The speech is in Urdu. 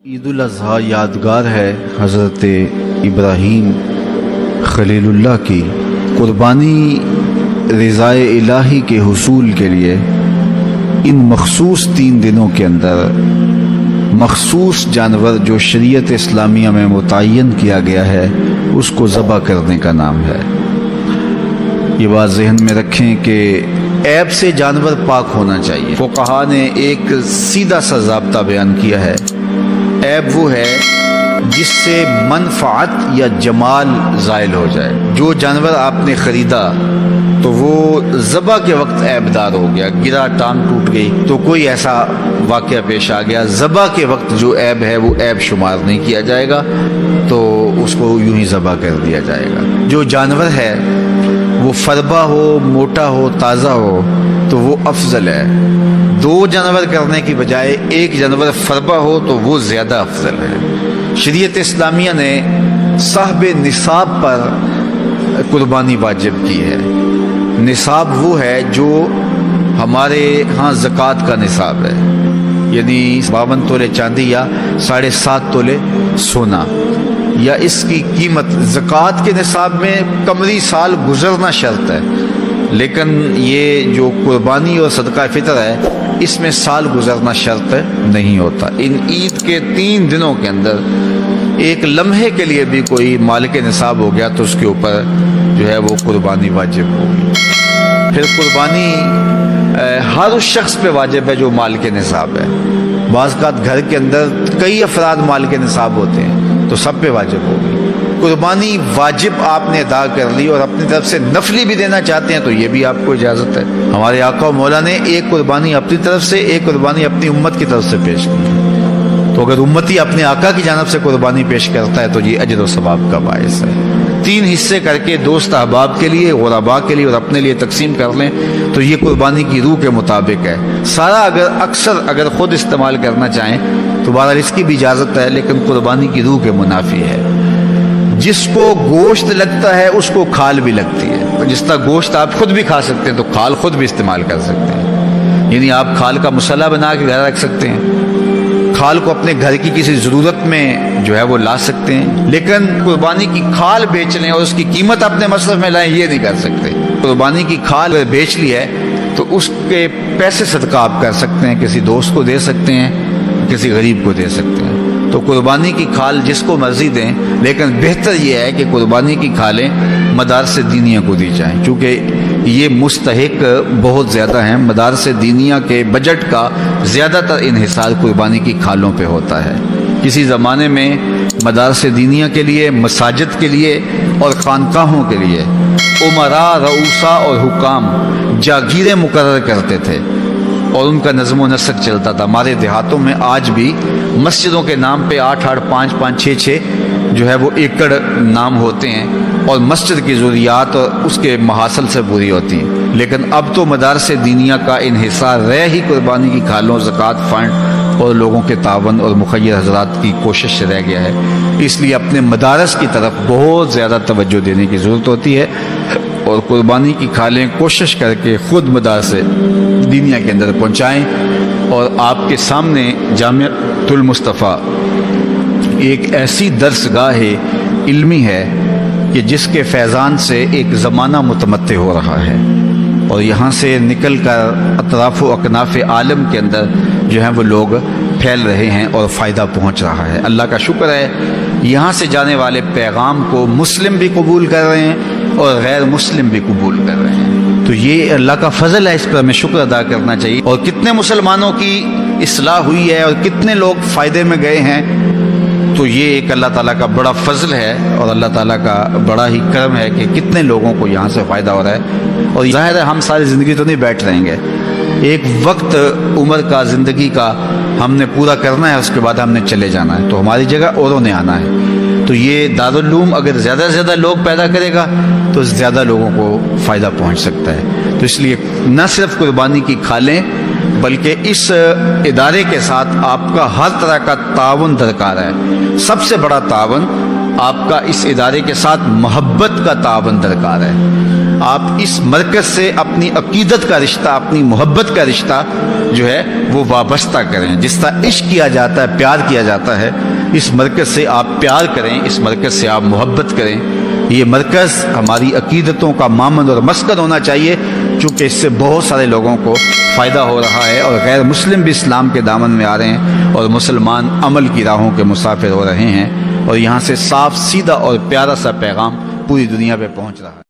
عید الاضحیٰ یادگار ہے حضرت ابراہیم خلیل اللہ کی قربانی رضائے الہی کے حصول کے لیے ان مخصوص 3 دنوں کے اندر مخصوص جانور جو شریعت اسلامیہ میں متعین کیا گیا ہے اس کو ذبح کرنے کا نام ہے۔ یہ بات ذہن میں رکھیں کہ عیب سے جانور پاک ہونا چاہیے۔ فقہا نے ایک سیدھا سا ضابطہ بیان کیا ہے، عیب وہ ہے جس سے منفعت یا جمال زائل ہو جائے۔ جو جانور آپ نے خریدا تو وہ ذبح کے وقت عیب دار ہو گیا، گرا، ٹانگ ٹوٹ گئی تو کوئی ایسا واقعہ پیش آ گیا، ذبح کے وقت جو عیب ہے وہ عیب شمار نہیں کیا جائے گا، تو اس کو یوں ہی ذبح کر دیا جائے گا۔ جو جانور ہے وہ فربا ہو، موٹا ہو، تازہ ہو تو وہ افضل ہے۔ 2 جانور کرنے کی بجائے 1 جانور فربا ہو تو وہ زیادہ افضل ہے۔ شریعت اسلامیہ نے صاحب نصاب پر قربانی واجب کی ہے۔ نصاب وہ ہے جو ہمارے ہاں زکوٰۃ کا نصاب ہے، یعنی 52 تولے چاندی یا 7.5 تولے سونا، یا اس کی قیمت زکوٰۃ کے نصاب میں قمری سال گزرنا شرط ہے، لیکن یہ جو قربانی اور صدقہ فطر ہے اس میں سال گزرنا شرط نہیں ہوتا۔ ان عید کے 3 دنوں کے اندر ایک لمحے کے لیے بھی کوئی مالک نصاب ہو گیا تو اس کے اوپر جو ہے وہ قربانی واجب ہوگی۔ پھر قربانی ہر اس شخص پہ واجب ہے جو مالک نصاب ہے۔ بعض اوقات گھر کے اندر کئی افراد مالک نصاب ہوتے ہیں تو سب پہ واجب ہوگی۔ قربانی واجب آپ نے ادا کر لی اور اپنی طرف سے نفلی بھی دینا چاہتے ہیں تو یہ بھی آپ کو اجازت ہے۔ ہمارے آقا و مولا نے ایک قربانی اپنی طرف سے، ایک قربانی اپنی امت کی طرف سے پیش کی، تو اگر امتی اپنے آقا کی جانب سے قربانی پیش کرتا ہے تو یہ اجر و ثواب کا باعث ہے۔ 3 حصے کر کے دوست احباب کے لیے، غرباء کے لیے اور اپنے لیے تقسیم کر لیں تو یہ قربانی کی روح کے مطابق ہے۔ سارا اگر خود استعمال کرنا چاہیں تو بہرحال اس کی بھی اجازت ہے، لیکن قربانی کی روح کے منافی ہے۔ جس کو گوشت لگتا ہے اس کو کھال بھی لگتی ہے۔ جس طرح گوشت آپ خود بھی کھا سکتے ہیں تو کھال خود بھی استعمال کر سکتے ہیں، یعنی آپ کھال کا مسلح بنا کے گھر رکھ سکتے ہیں، کھال کو اپنے گھر کی کسی ضرورت میں جو ہے وہ لا سکتے ہیں، لیکن قربانی کی کھال بیچ لیں اور اس کی قیمت اپنے مصرف میں لائیں یہ نہیں کر سکتے۔ قربانی کی کھال بیچ لی ہے تو اس کے پیسے صدقہ آپ کر سکتے ہیں، کسی دوست کو دے سکتے ہیں، کسی غریب کو دے سکتے ہیں۔ تو قربانی کی کھال جس کو مرضی دیں، لیکن بہتر یہ ہے کہ قربانی کی کھالیں مدارس دینیہ کو دی جائیں، کیونکہ یہ مستحق بہت زیادہ ہیں۔ مدارس دینیہ کے بجٹ کا زیادہ تر انحصار قربانی کی کھالوں پہ ہوتا ہے۔ کسی زمانے میں مدارس دینیہ کے لیے، مساجد کے لیے اور خانقاہوں کے لیے امراء، رؤساء اور حکام جاگیریں مقرر کرتے تھے اور ان کا نظم و نسق چلتا تھا۔ ہمارے دیہاتوں میں آج بھی مسجدوں کے نام پہ 8-8، 5-5، 6-6 جو ہے وہ ایکڑ نام ہوتے ہیں اور مسجد کی ضروریات اور اس کے محاصل سے پوری ہوتی ہیں، لیکن اب تو مدارس دینیہ کا انحصار رہ ہی قربانی کی کھالوں، زکوٰۃ فنڈ اور لوگوں کے تعاون اور مخیر حضرات کی کوشش سے رہ گیا ہے۔ اس لیے اپنے مدارس کی طرف بہت زیادہ توجہ دینے کی ضرورت ہوتی ہے اور قربانی کی کھالیں کوشش کر کے خود مدارس دینیہ کے اندر پہنچائیں۔ اور آپ کے سامنے جامعۃ المصطفیٰ ایک ایسی درسگاہ علمی ہے کہ جس کے فیضان سے ایک زمانہ متمتع ہو رہا ہے اور یہاں سے نکل کر اطراف و اکناف عالم کے اندر جو ہیں وہ لوگ پھیل رہے ہیں اور فائدہ پہنچ رہا ہے۔ اللہ کا شکر ہے یہاں سے جانے والے پیغام کو مسلم بھی قبول کر رہے ہیں اور غیر مسلم بھی قبول کر رہے ہیں، تو یہ اللہ کا فضل ہے، اس پر ہمیں شکر ادا کرنا چاہیے۔ اور کتنے مسلمانوں کی اصلاح ہوئی ہے اور کتنے لوگ فائدے میں گئے ہیں، تو یہ ایک اللہ تعالیٰ کا بڑا فضل ہے اور اللہ تعالیٰ کا بڑا ہی کرم ہے کہ کتنے لوگوں کو یہاں سے فائدہ ہو رہا ہے۔ اور ظاہر ہے ہم ساری زندگی تو نہیں بیٹھ رہیں گے، ایک وقت عمر کا، زندگی کا ہم نے پورا کرنا ہے، اس کے بعد ہم نے چلے جانا ہے، تو ہماری جگہ اوروں نے آنا ہے۔ تو یہ دارالعلوم اگر زیادہ سے زیادہ لوگ پیدا کرے گا تو زیادہ لوگوں کو فائدہ پہنچ سکتا ہے۔ تو اس لیے نہ صرف قربانی کی کھالیں بلکہ اس ادارے کے ساتھ آپ کا ہر طرح کا تعاون درکار ہے۔ سب سے بڑا تعاون آپ کا اس ادارے کے ساتھ محبت کا تعاون درکار ہے۔ آپ اس مرکز سے اپنی عقیدت کا رشتہ، اپنی محبت کا رشتہ جو ہے وہ وابستہ کریں۔ جس طرح عشق کیا جاتا ہے، پیار کیا جاتا ہے، اس مرکز سے آپ پیار کریں، اس مرکز سے آپ محبت کریں۔ یہ مرکز ہماری عقیدتوں کا مامن اور مسکن ہونا چاہیے، چونکہ اس سے بہت سارے لوگوں کو فائدہ ہو رہا ہے، اور غیر مسلم بھی اسلام کے دامن میں آ رہے ہیں، اور مسلمان عمل کی راہوں کے مسافر ہو رہے ہیں، اور یہاں سے صاف سیدھا اور پیارا سا پیغام پوری دنیا پہ پہنچ رہا ہے۔